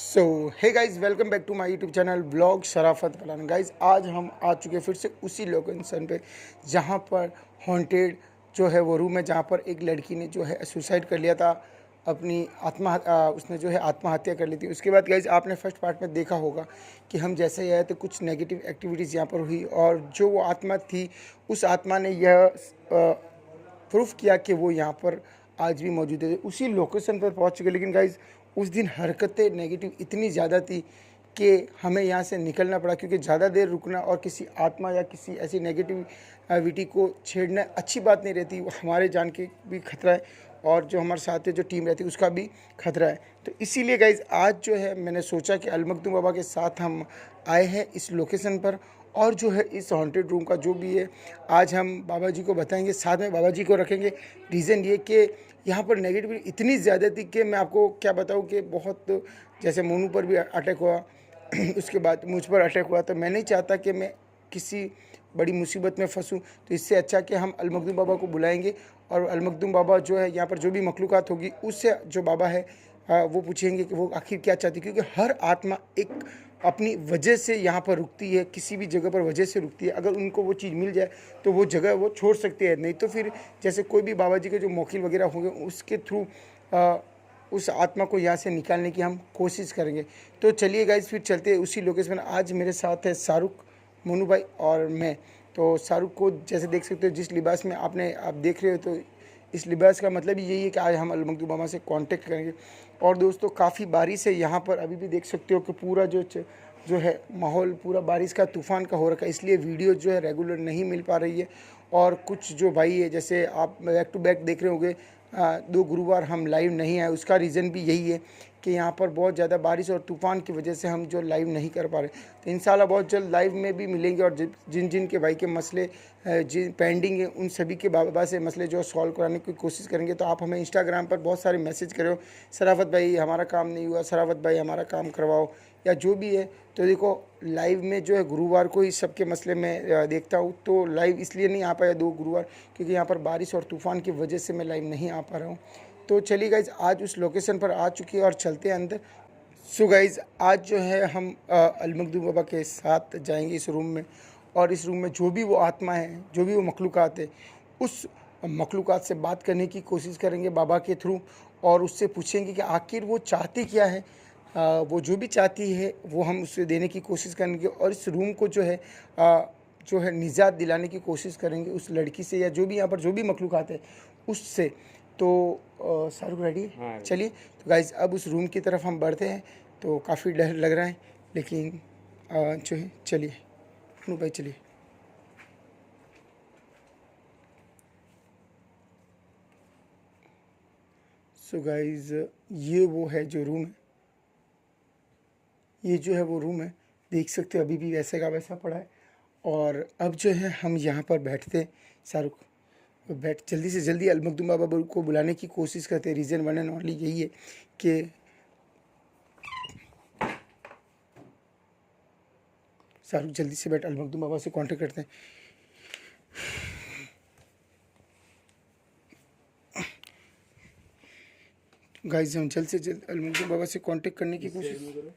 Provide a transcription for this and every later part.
So hey guys, welcome back to my YouTube channel blog Sharafat Falan. Guys आज हम आ चुके हैं फिर से उसी लोकेशन पे जहाँ पर हॉन्टेड जो है वो रूम है, जहाँ पर एक लड़की ने जो है सुसाइड कर लिया था, अपनी उसने जो है आत्महत्या कर ली थी। उसके बाद गाइज आपने फर्स्ट पार्ट में देखा होगा कि हम जैसे ही आए तो कुछ नेगेटिव एक्टिविटीज़ यहाँ पर हुई, और जो वो आत्मा थी उस आत्मा ने यह प्रूफ किया कि वो यहाँ पर आज भी मौजूद है, उसी लोकेशन पर पहुँच चुके। लेकिन गाइज उस दिन हरकतें नेगेटिव इतनी ज़्यादा थी कि हमें यहाँ से निकलना पड़ा, क्योंकि ज़्यादा देर रुकना और किसी आत्मा या किसी ऐसी नेगेटिविटी को छेड़ना अच्छी बात नहीं रहती। हमारे जान के भी खतरा है और जो हमारे साथ जो टीम रहती है उसका भी खतरा है। तो इसीलिए गाइज आज जो है मैंने सोचा कि अलमखदूम बाबा के साथ हम आए हैं इस लोकेशन पर, और जो है इस हॉन्टेड रूम का जो भी है आज हम बाबा जी को बताएंगे, साथ में बाबा जी को रखेंगे। रीज़न ये कि यहाँ पर नेगेटिविटी इतनी ज़्यादा थी कि मैं आपको क्या बताऊँ कि बहुत, जैसे मोनू पर भी अटैक हुआ उसके बाद मुझ पर अटैक हुआ, तो मैं नहीं चाहता कि मैं किसी बड़ी मुसीबत में फंसूँ। तो इससे अच्छा कि हम अलमखदूम बाबा को बुलाएंगे, और अलमखदूम बाबा जो है यहाँ पर जो भी मखलूक़ात होगी उससे जो बाबा है वो पूछेंगे कि वो आखिर क्या चाहती है, क्योंकि हर आत्मा एक अपनी वजह से यहाँ पर रुकती है, किसी भी जगह पर वजह से रुकती है। अगर उनको वो चीज़ मिल जाए तो वो जगह वो छोड़ सकते हैं, नहीं तो फिर जैसे कोई भी बाबा जी के जो मौकिल वगैरह होंगे उसके थ्रू उस आत्मा को यहाँ से निकालने की हम कोशिश करेंगे। तो चलिए गाइज फिर चलते हैं उसी लोकेशन। आज मेरे साथ है शाहरुख, मोनू भाई और मैं। तो शाहरुख को जैसे देख सकते हो जिस लिबास में आप देख रहे हो, तो इस लिबास का मतलब यही है कि आज हम अलमखदूम बाबा से कांटेक्ट करेंगे। और दोस्तों काफ़ी बारिश है यहाँ पर, अभी भी देख सकते हो कि पूरा जो है माहौल पूरा बारिश का तूफ़ान का हो रखा है, इसलिए वीडियो जो है रेगुलर नहीं मिल पा रही है। और कुछ जो भाई है, जैसे आप बैक टू बैक देख रहे होंगे, 2 गुरुवार हम लाइव नहीं आए, उसका रीज़न भी यही है कि यहाँ पर बहुत ज़्यादा बारिश और तूफ़ान की वजह से हम जो लाइव नहीं कर पा रहे। तो इंशाल्लाह बहुत जल्द लाइव में भी मिलेंगे, और जिन जिन के भाई के मसले जिन पेंडिंग है उन सभी के बाबा से मसले जो सॉल्व कराने की कोशिश करेंगे। तो आप हमें इंस्टाग्राम पर बहुत सारे मैसेज करो, शराफत भाई हमारा काम नहीं हुआ, शराफत भाई हमारा काम करवाओ, या जो भी है। तो देखो लाइव में जो है गुरुवार को ही सबके मसले में देखता हूँ, तो लाइव इसलिए नहीं आ पाया 2 गुरुवार, क्योंकि यहाँ पर बारिश और तूफ़ान की वजह से मैं लाइव नहीं आ पा रहा हूँ। तो चलिए गाइज आज उस लोकेशन पर आ चुकी है और चलते हैं अंदर। सो गाइज आज जो है हम अलमखदूम बाबा के साथ जाएंगे इस रूम में, और इस रूम में जो भी वो आत्मा है, जो भी वो मखलूक़ात है, उस मखलूक़ात से बात करने की कोशिश करेंगे बाबा के थ्रू, और उससे पूछेंगे कि आखिर वो चाहती क्या है। वो जो भी चाहती है वो हम उसे देने की कोशिश करेंगे, और इस रूम को जो है निजात दिलाने की कोशिश करेंगे उस लड़की से, या जो भी यहाँ पर जो भी मखलूक़ात है उससे। तो शाहरुख रेडी है? हाँ, चलिए। तो गाइज अब उस रूम की तरफ हम बढ़ते हैं। तो काफ़ी डर लग रहा है, लेकिन जो है चलिए नू भाई चलिए। सो गाइज ये वो है जो रूम है, ये जो है वो रूम है, देख सकते हो अभी भी वैसे का वैसा पड़ा है। और अब जो है हम यहाँ पर बैठते हैं, शाहरुख बैठ जल्दी से जल्दी अलमखदूम बाबा को बुलाने की कोशिश करते हैं। रीज़न वन एंड ओनली यही है कि शाहरुख जल्दी से बैठ, अलमखदूम बाबा से कांटेक्ट करते हैं। गाइस हम जल्द से जल्द अलमखदूम बाबा से कांटेक्ट करने की कोशिश करते हैं।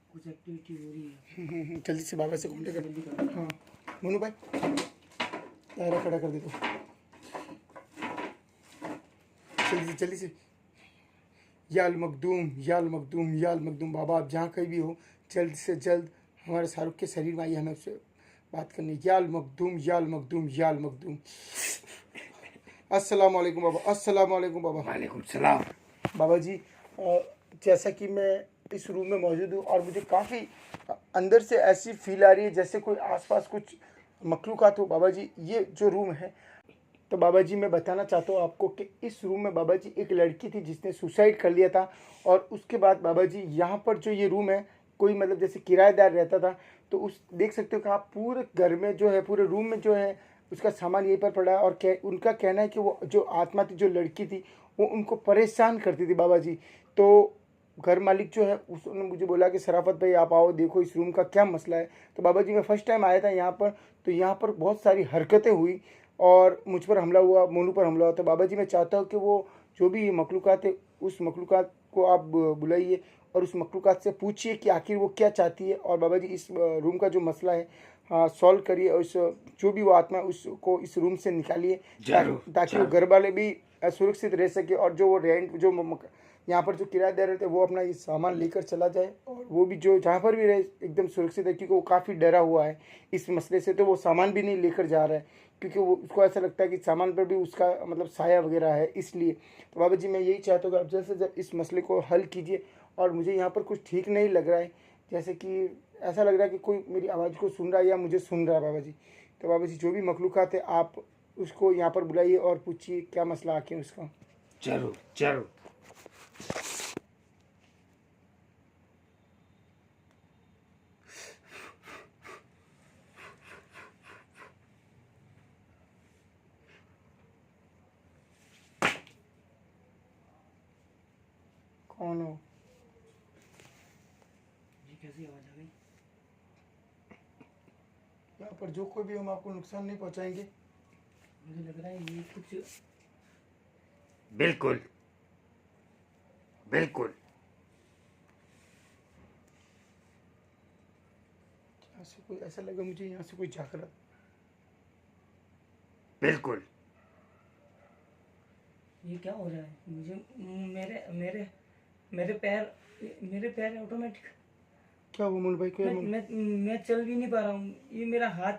कुछ एक्टिविटी हो रही है। जल्दी से बाबा से कांटेक्ट कर। हाँ मोनू भाई दायरा खड़ा कर दे दो, जल्दी से या अल मखदूम, या अल मखदूम, या अल मखदूम। बाबा आप जहाँ कहीं भी हो, जल्द से जल्द हमारे शाहरुख के शरीर में आइए, हमें उससे बात करनी है। या अल मखदूम, या अल मखदूम, या अल मखदूम। अस्सलाम वालेकुम बाबा, अस्सलाम वालेकुम बाबा। वालेकुम सलाम। बाबा जी जैसा कि मैं इस रूम में मौजूद हूँ और मुझे काफ़ी अंदर से ऐसी फील आ रही है जैसे कोई आसपास कुछ मखलूक़ात हो। बाबा जी ये जो रूम है, तो बाबा जी मैं बताना चाहता हूँ आपको कि इस रूम में बाबा जी एक लड़की थी जिसने सुसाइड कर लिया था। और उसके बाद बाबा जी यहाँ पर जो ये रूम है, कोई मतलब जैसे किराएदार रहता था, तो उस देख सकते हो कि आप पूरे घर में जो है, पूरे रूम में जो है उसका सामान यहीं पर पड़ा है। और उनका कहना है कि वो जो आत्मा थी, जो लड़की थी, वो उनको परेशान करती थी बाबा जी। तो घर मालिक जो है उसने मुझे बोला कि शराफत भाई आप आओ, देखो इस रूम का क्या मसला है। तो बाबा जी मैं फ़र्स्ट टाइम आया था यहाँ पर, तो यहाँ पर बहुत सारी हरकतें हुई और मुझ पर हमला हुआ, मोनू पर हमला हुआ। तो बाबा जी मैं चाहता हूँ कि वो जो भी मखलूक़ात है, उस मखलूक़ात को आप बुलाइए और उस मखलूक़ात से पूछिए कि आखिर वो क्या चाहती है। और बाबा जी इस रूम का जो मसला है, हाँ, सॉल्व करिए। और उस जो भी वो आत्मा है उसको इस रूम से निकालिए, ताकि वो घर वाले भी सुरक्षित रह सके। और जो वो रेंट जो यहाँ पर जो किराएदार रहते हैं, वो अपना ये सामान लेकर चला जाए और वो भी जो जहाँ पर भी रहे एकदम सुरक्षित है, क्योंकि वो काफ़ी डरा हुआ है इस मसले से। तो वो सामान भी नहीं लेकर जा रहा है, क्योंकि वो उसको ऐसा लगता है कि सामान पर भी उसका मतलब साया वगैरह है, इसलिए। तो बाबा जी मैं यही चाहता हूँ कि आप जल्द से जल्द इस मसले को हल कीजिए। और मुझे यहाँ पर कुछ ठीक नहीं लग रहा है, जैसे कि ऐसा लग रहा है कि कोई मेरी आवाज़ को सुन रहा है या मुझे सुन रहा है बाबा जी। तो बाबा जी जो भी मखलूक़ात है, आप उसको यहाँ पर बुलाइए और पूछिए क्या मसला आके उसका। जरूर जरूर। कौन हो? ये कैसी आवाज आ गई? यहाँ पर जो कोई भी हम आपको नुकसान नहीं पहुँचाएंगे। मुझे लग रहा है ये कुछ। बिल्कुल बिल्कुल। यहाँ से कोई ऐसा लगा मुझे, यहाँ से कोई झाँक रहा। बिल्कुल। ये क्या हो रहा है? मुझे मेरे मेरे मेरे पैर ऑटोमेटिक। क्या हुआ मोनू भाई, क्या मैं चल भी नहीं पा रहा हूँ। ये मेरा हाथ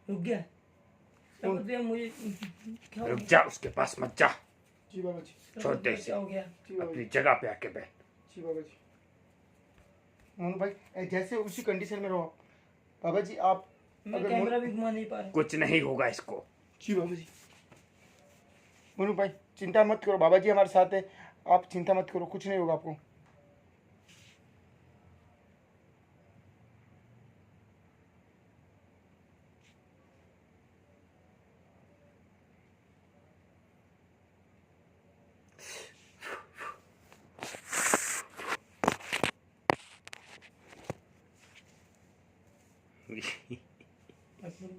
रुक गया। समझ गया मुझे क्या हो रुक गया? जा, उसके पास मत जा। जी बाबा जी। छोड़ दे इसे। क्या हो गया? जी बाबा अपनी जी। जगह पे आके बैठ। जी बाबा जी। मोनू भाई जैसे उसी कंडीशन में रहो आप। बाबा जी आप मैं अगर कैमरा भी घुमा नहीं पा रहा। कुछ नहीं होगा इसको। जी बाबा जी। मोनू भाई चिंता मत करो, बाबा जी हमारे साथ है, आप चिंता मत करो, कुछ नहीं होगा आपको।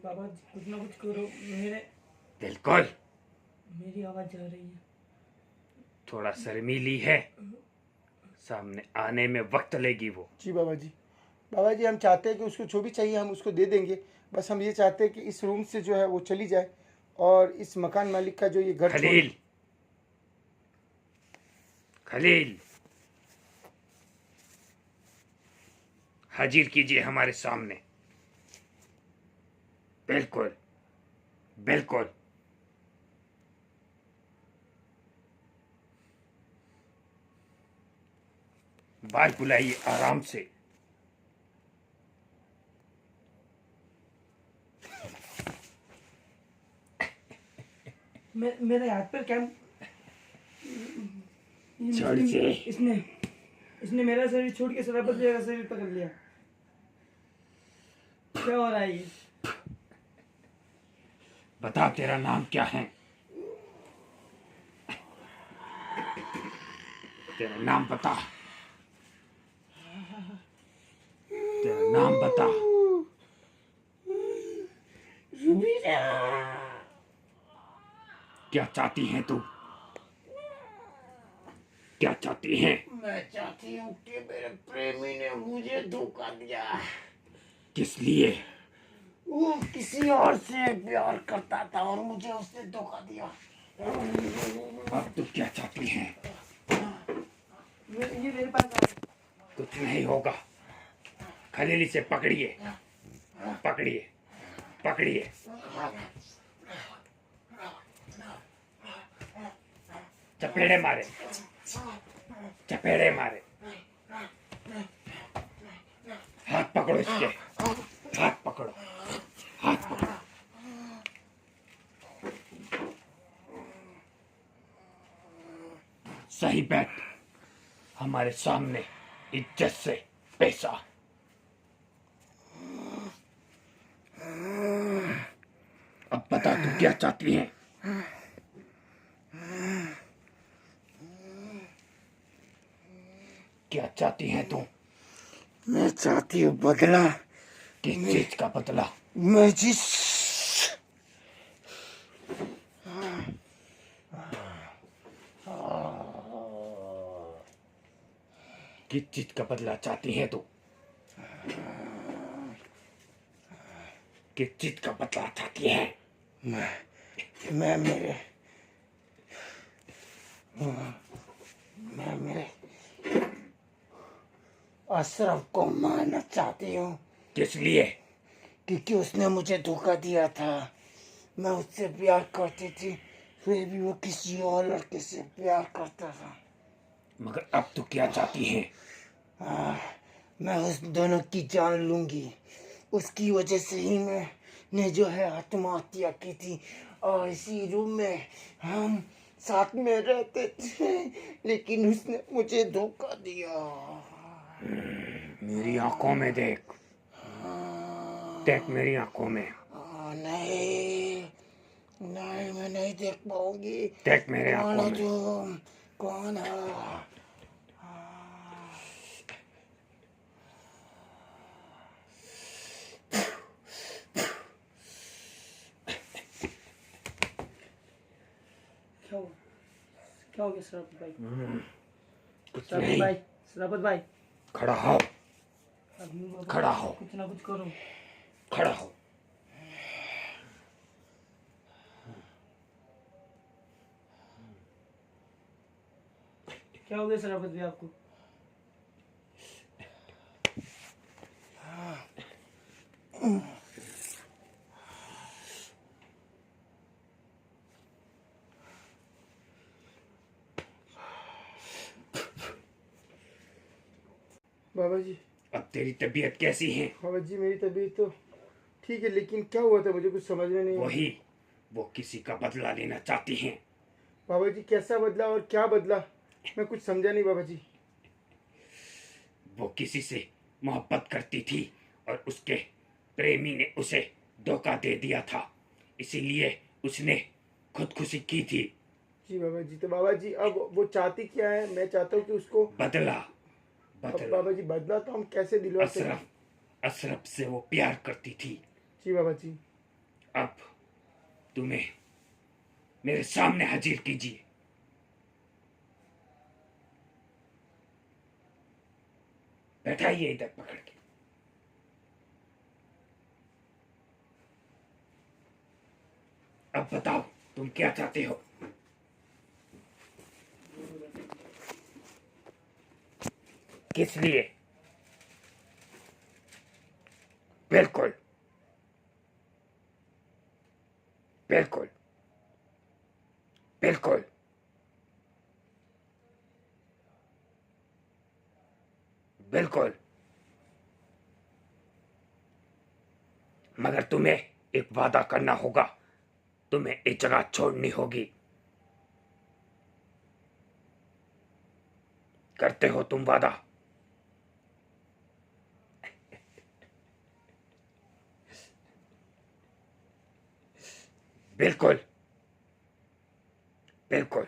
बाबा कुछ ना कुछ करो। बिल्कुल। मेरी आवाज जा रही है। थोड़ा शर्मीली है, सामने आने में वक्त लेगी वो। जी बाबा जी। बाबा जी हम चाहते हैं कि उसको जो भी चाहिए हम उसको दे देंगे, बस हम ये चाहते हैं कि इस रूम से जो है वो चली जाए और इस मकान मालिक का जो ये घर खलील, खलील, हाजिर कीजिए हमारे सामने। बिल्कुल बिल्कुल। बाल बुलाइए आराम से। मेरे हाथ पर क्या? छोड़ दे। इसने मेरा शरीर छोड़ के शराफत का शरीर पकड़ लिया। क्या हो रहा है ये? बता तेरा नाम क्या है? तेरा नाम बता। तेरा नाम बता। क्या चाहती है तू? क्या चाहती है? मैं चाहती हूँ कि मेरे प्रेमी ने मुझे धोखा दिया। किस लिए? वो किसी और से प्यार करता था और मुझे उसने धोखा दिया। अब तू क्या चाहती है? ये मेरे पास आ गया। कुछ नहीं होगा। खलीली से पकड़िए, पकड़िए, पकड़िए। चपेड़े मारे, चपेड़े मारे। हाथ पकड़ो इसके, हाथ पकड़ो, हाथ पकड़ो। सही बैठ, हमारे सामने इज्जत से पैसा। अब बता तू क्या चाहती है? क्या चाहती है तू? मैं चाहती हूँ बदला। किस चीज का बदला? मैं जिस किस चीज का बदला चाहती है तू? किस चीज का बदला चाहती है? मैं मेरे मैं मेरे अशरफ को मारना चाहती हूँ, किस लिए? क्योंकि उसने मुझे धोखा दिया था। मैं उससे प्यार करती थी, फिर भी वो किसी और लड़के से प्यार करता था। मगर अब तू क्या चाहती है? मैं उस दोनों की जान लूंगी। उसकी वजह से ही मैंने जो है आत्महत्या की थी, और इसी रूम में हम साथ में रहते थे, लेकिन उसने मुझे धोखा दिया। मेरी आंखों में देख, देख मेरी आंखों में, नहीं नहीं, मैं नहीं देख पाऊंगी। देख मेरे कौन आंखों है में। तुम? कौन है? क्या हुआ? क्या हो गया शराफत भाई? कुछ शराफत नहीं। भाई, शराफत भाई, खड़ा हो, अभी बाबा, खड़ा हो, कुछ ना कुछ करो। खड़ा हो। क्या हो गया शराफत भाई आपको? बाबा जी, अब तेरी तबीयत कैसी है? बाबा जी मेरी तबीयत तो ठीक है, लेकिन क्या हुआ था मुझे कुछ समझ में नहीं आया। वही, वो किसी का बदला लेना चाहती हैं। बाबा जी कैसा बदला और क्या बदला, मैं कुछ समझा नहीं बाबा जी। वो किसी से मोहब्बत करती थी और उसके प्रेमी ने उसे धोखा दे दिया था, इसीलिए उसने खुदकुशी की थी। जी बाबा जी, तो बाबा जी अब वो चाहती क्या है? मैं चाहता हूँ कि उसको, बदला, अब बदला। बाबा जी बदला तो हम कैसे दिलवा सकते? अशरफ, अशरफ से वो प्यार करती थी। जी बाबा जी। अब तुम्हें मेरे सामने हाजिर कीजिए। बैठाइए इधर पकड़ के। अब बताओ तुम क्या चाहते हो? किस लिए? बिल्कुल, बिल्कुल, बिल्कुल, बिल्कुल। मगर तुम्हें एक वादा करना होगा, तुम्हें एक जगह छोड़नी होगी। करते हो तुम वादा? बिल्कुल, बिल्कुल।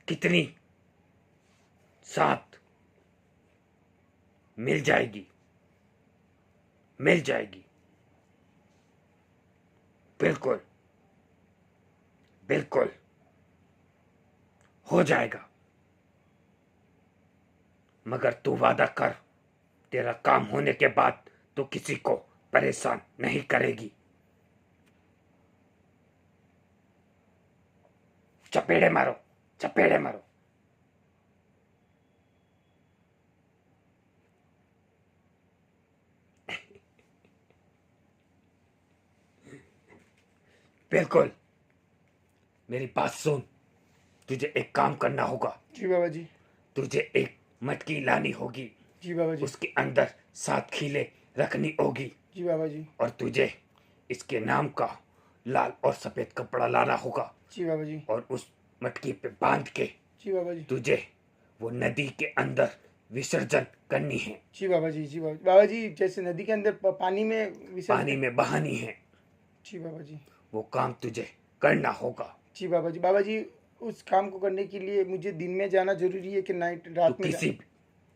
कितनी? 7 मिल जाएगी, मिल जाएगी। बिल्कुल, बिल्कुल हो जाएगा। मगर तू वादा कर, तेरा काम होने के बाद तू किसी को परेशान नहीं करेगी। चपेड़े मारो, चपेड़े मारो। बिल्कुल। मेरी बात सुन, तुझे एक काम करना होगा। जी बाबा जी। तुझे एक मटकी लानी होगी, जी बाबा जी। उसके अंदर 7 खीले रखनी होगी, जी बाबा जी। और तुझे इसके नाम का लाल और सफेद कपड़ा लाना होगा, जी बाबा जी। और उस मटकी पे बांध के जी बाबा जी। तुझे वो नदी के अंदर विसर्जन करनी है। जी बाबा जी। जी बाबा बाबा जी, जैसे नदी के अंदर पानी में विसर्जन। पानी में बहानी है, जी बाबा जी। वो काम तुझे करना होगा। जी बाबा जी। बाबा जी, उस काम को करने के लिए मुझे दिन में जाना जरूरी है कि नाइट तू रात में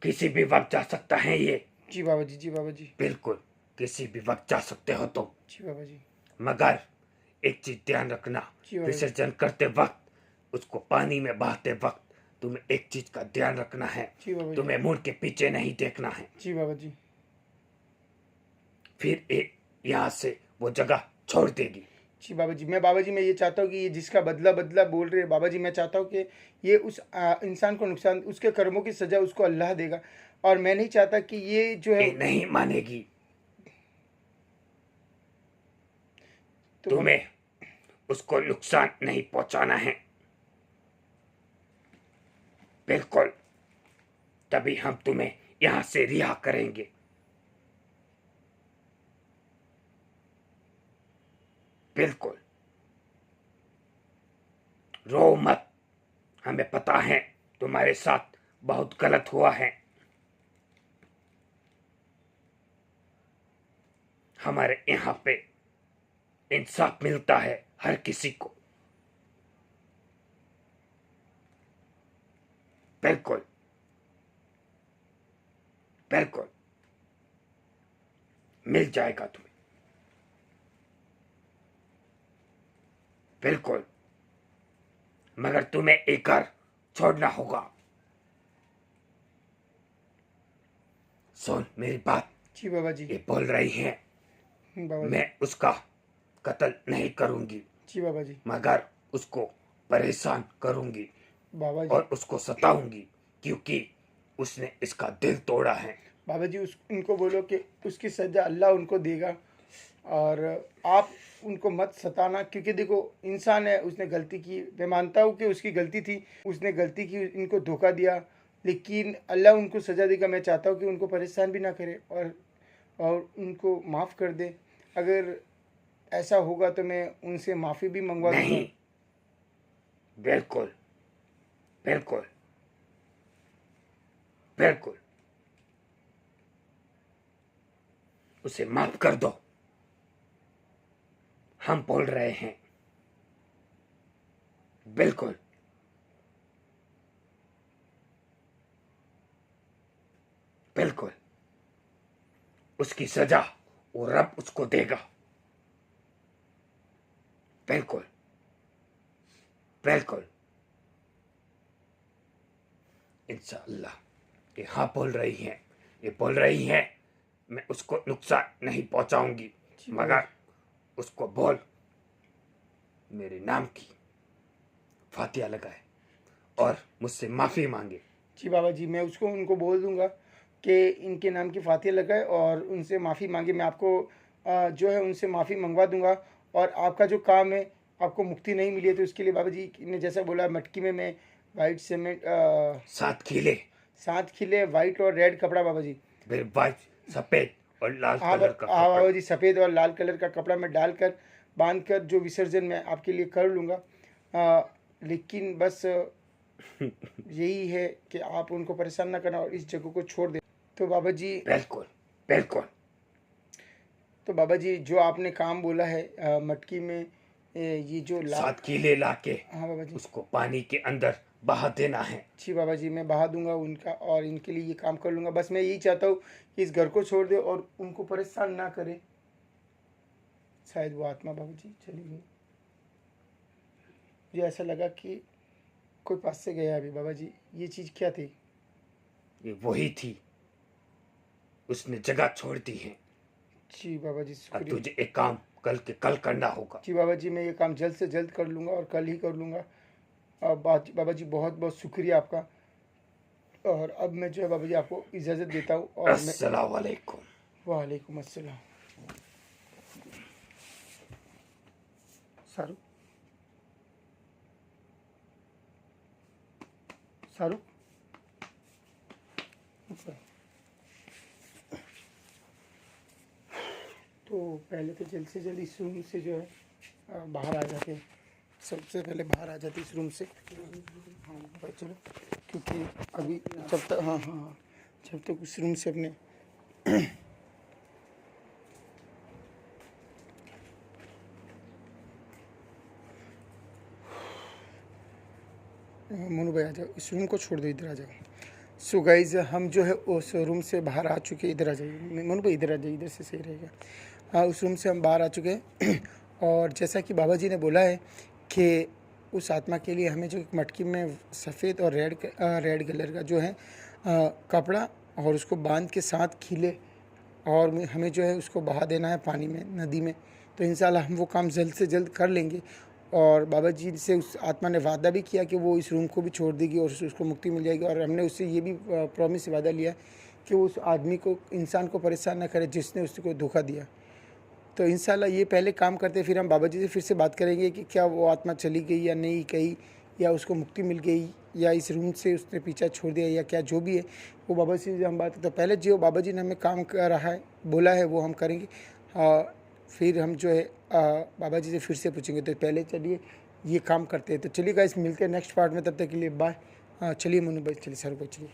किसी भी वक्त जा सकता है ये। जी बाबा जी। जी बाबा जी। बिल्कुल, किसी भी वक्त जा सकते हो तुम, जी बाबा जी। मगर एक चीज ध्यान रखना, जी बाबा जी। विसर्जन करते वक्त, उसको पानी में बहाते वक्त तुम्हें एक चीज का ध्यान रखना है, जी बाबा जी। तुम्हें मुड़ के पीछे नहीं देखना है। जी बाबा जी। फिर यहाँ से वो जगह छोड़ देगी। जी बाबा जी। बाबा जी मैं ये चाहता हूँ कि ये जिसका बदला बदला बोल रहे हैं बाबा जी, मैं चाहता हूँ कि ये उस इंसान को नुकसान, उसके कर्मों की सज़ा उसको अल्लाह देगा, और मैं नहीं चाहता कि ये जो है ये नहीं मानेगी। तो तुम्हें उसको नुकसान नहीं पहुंचाना है। बिल्कुल, तभी हम तुम्हें यहां से रिहा करेंगे। बिल्कुल, रो मत, हमें पता है तुम्हारे साथ बहुत गलत हुआ है। हमारे यहाँ पे इंसाफ मिलता है हर किसी को। बिल्कुल बिल्कुल, मिल जाएगा तुम्हें। बिल्कुल, मगर तुम्हें एक घर छोड़ना होगा। सुन मेरी बात, जी बाबा जी। ये बोल रही है बाबा जी। मैं उसका कत्ल नहीं करूंगी, जी बाबा जी। मगर उसको परेशान करूंगी बाबा जी। और उसको सताऊंगी, क्योंकि उसने इसका दिल तोड़ा है। बाबा जी, उस उनको बोलो कि उसकी सज़ा अल्लाह उनको देगा, और आप उनको मत सताना, क्योंकि देखो इंसान है, उसने गलती की, मैं मानता हूँ कि उसकी गलती थी, उसने गलती की, इनको धोखा दिया, लेकिन अल्लाह उनको सज़ा देगा। मैं चाहता हूँ कि उनको परेशान भी ना करे, और उनको माफ़ कर दे। अगर ऐसा होगा तो मैं उनसे माफ़ी भी मंगवा दूंगा। नहीं, बिल्कुल बिल्कुल बिल्कुल, उसे माफ कर दो। हम बोल रहे हैं, बिल्कुल बिल्कुल, उसकी सजा वो रब उसको देगा। बिल्कुल बिल्कुल, इंशाअल्लाह। ये हाँ बोल रही हैं, ये बोल रही हैं मैं उसको नुकसान नहीं पहुंचाऊंगी, मगर उसको बोल मेरे नाम की फातिहा लगाए और मुझसे माफ़ी मांगे। जी बाबा जी, मैं उसको उनको बोल दूंगा कि इनके नाम की फातिहा लगाए और उनसे माफ़ी मांगे। मैं आपको जो है उनसे माफ़ी मंगवा दूंगा, और आपका जो काम है, आपको मुक्ति नहीं मिली है, तो इसके लिए बाबा जी ने जैसा बोला, मटकी में मैं वाइट सीमेंट 7 खीले, 7 खिले वाइट और रेड कपड़ा बाबा जी। फिर वाइट, सफ़ेद और लाल हाँ कलर का हाँ बाबा कपड़ा। जी, सफ़ेद और लाल कलर का कपड़ा मैं डालकर बांध कर जो विसर्जन मैं आपके लिए कर लूँगा। लेकिन बस यही है कि आप उनको परेशान ना करना और इस जगह को छोड़ दें। तो बाबा जी, बिल्कुल बिल्कुल, तो बाबा जी जो आपने काम बोला है, मटकी में ये जो 7 खीले लाके हाँ बाबा जी। उसको पानी के अंदर बहा देना है। जी बाबा जी, मैं बहा दूंगा उनका, और इनके लिए ये काम कर लूँगा। बस मैं यही चाहता हूँ कि इस घर को छोड़ दे और उनको परेशान ना करे। शायद वो आत्मा बाबा जी चली गई, मुझे ऐसा लगा कि कोई पास से गया अभी। बाबा जी ये चीज़ क्या थी? ये वही थी, उसने जगह छोड़ दी है। जी बाबा जी अब शुक्रिया। तुझे एक काम कल करना होगा। जी बाबा जी, मैं ये काम जल्द से जल्द कर लूँगा और कल ही कर लूँगा। बाबा जी बहुत बहुत शुक्रिया आपका। और अब मैं जो है बाबा जी आपको इजाज़त देता हूँ, और मैं अस्सलाम वालेकुम। वालेकुम अस्सलाम। शाहरुख शाहरुख ऊपर। तो पहले तो जल्द से जल्द इस रूम से जो है बाहर आ जाते हैं, सबसे पहले बाहर आ जाते इस रूम से। हाँ भाई चलो, क्योंकि अभी जब तक हाँ जब तक उस रूम से अपने मोनू भाई आ जाओ, इस रूम को छोड़ दो, इधर आ जाओ। सो गाइज हम जो है उस रूम से बाहर आ चुके, इधर आ जाइए मोनू भाई, इधर आ जाइए, इधर से सही रहेगा। हाँ, उस रूम से हम बाहर आ चुके हैं और जैसा कि बाबा जी ने बोला है कि उस आत्मा के लिए हमें जो एक मटकी में सफ़ेद और रेड कलर का जो है कपड़ा और उसको बांध के साथ खीले और हमें जो है उसको बहा देना है पानी में, नदी में। तो इंशाल्लाह हम वो काम जल्द से जल्द कर लेंगे। और बाबा जी से उस आत्मा ने वादा भी किया कि वो इस रूम को भी छोड़ देगी और उसको मुक्ति मिल जाएगी। और हमने उससे ये भी प्रॉमिस वादा लिया कि वो उस आदमी को, इंसान को परेशान ना करे जिसने उसको धोखा दिया। तो इंशाल्लाह ये पहले काम करते, फिर हम बाबा जी से फिर से बात करेंगे कि क्या वो आत्मा चली गई या नहीं गई, या उसको मुक्ति मिल गई, या इस रूम से उसने पीछा छोड़ दिया, या क्या जो भी है वो बाबा जी से हम बात करते। तो पहले जो बाबा जी ने हमें काम कर रहा है, बोला है, वो हम करेंगे। फिर हम जो है बाबा जी से फिर से पूछेंगे। तो पहले चलिए ये काम करते हैं। तो चलिए गाइस, मिलते हैं नेक्स्ट पार्ट में, तब तक के लिए बाय। चलिए मोनू भाई, चलिए सर भाई, चलिए।